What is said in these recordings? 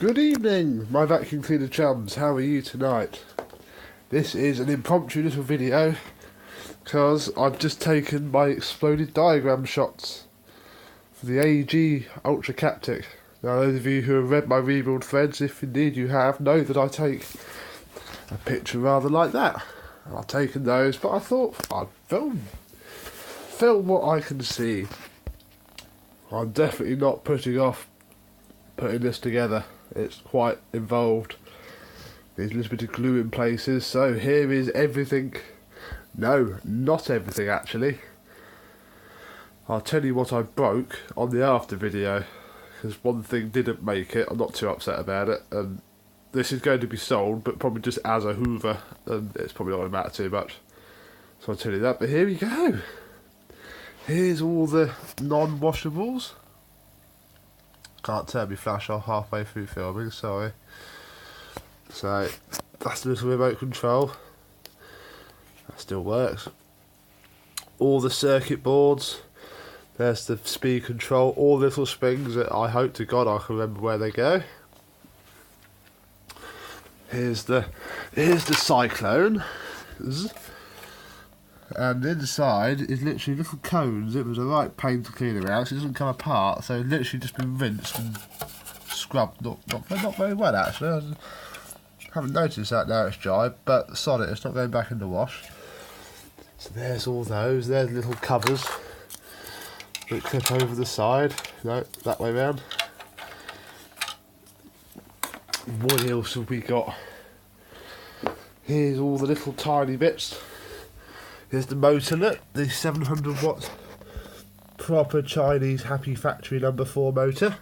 Good evening, my vacuum cleaner chums. How are you tonight? This is an impromptu little video because I've just taken my exploded diagram shots for the AEG UltraCaptic. Now, those of you who have read my rebuild threads, if indeed you have, know that I take a picture rather like that. And I've taken those, but I thought I'd film what I can see. I'm definitely not putting off putting this together. It's quite involved. There's a little bit of glue in places, so here is everything. No, not everything actually. I'll tell you what I broke on the after video, because one thing didn't make it. I'm not too upset about it, and this is going to be sold, but probably just as a hoover, and it's probably not going to matter too much. So I'll tell you that, but here we go. Here's all the non-washables. Can't turn my flash off halfway through filming, sorry. So, that's the little remote control. That still works. All the circuit boards. There's the speed control. All the little springs that I hope to God I can remember where they go. Here's the cyclone. And inside is literally little cones. It was a right pain to clean around, so it doesn't come apart. So it's literally just been rinsed and scrubbed. Not very well actually. I haven't noticed that now it's dry, but sod it, it's not going back in the wash. So there's all those. There's little covers that clip over the side. No, that way round. What else have we got? Here's all the little tiny bits. Here's the motor nut, the 700 watt proper Chinese Happy Factory number 4 motor.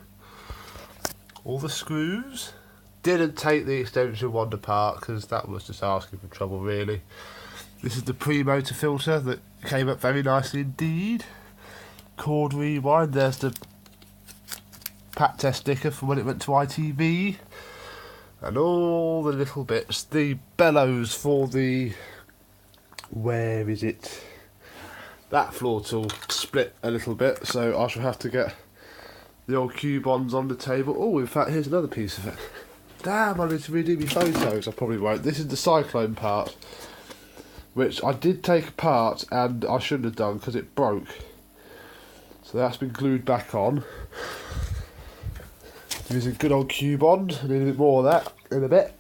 All the screws. Didn't take the extension wand apart because that was just asking for trouble really. This is the pre-motor filter that came up very nicely indeed. Cord rewind, there's the pat test sticker from when it went to ITV. And all the little bits. The bellows for the... where is it? That floor tool split a little bit, so I shall have to get the old Cubons on the table. Oh, in fact, here's another piece of it. Damn, I need to redo my photos. I probably won't. This is the cyclone part, which I did take apart and I shouldn't have done because it broke. So that's been glued back on. There's a good old Cubon. I need a bit more of that in a bit.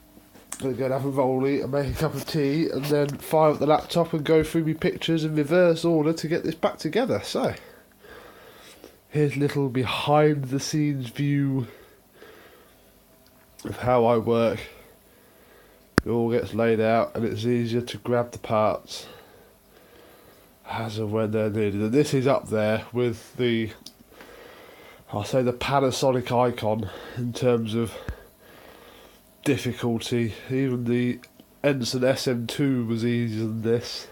I'm going to go and have a rollie and make a cup of tea and then fire up the laptop and go through my pictures in reverse order to get this back together. So, here's a little behind the scenes view of how I work. It all gets laid out and it's easier to grab the parts as and when they're needed. And this is up there with the, I'll say the Panasonic icon in terms of difficulty. Even the Ensign SM2 was easier than this.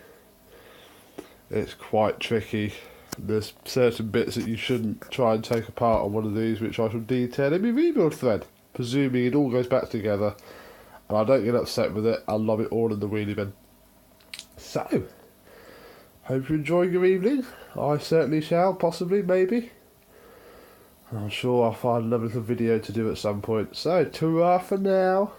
It's quite tricky. There's certain bits that you shouldn't try and take apart on one of these, which I shall detail in my rebuild thread, presuming it all goes back together and I don't get upset with it. I'll lob it all in the wheelie bin. So, hope you're enjoying your evening. I certainly shall, possibly, maybe. I'm sure I'll find another little video to do at some point. So, ta-ra for now.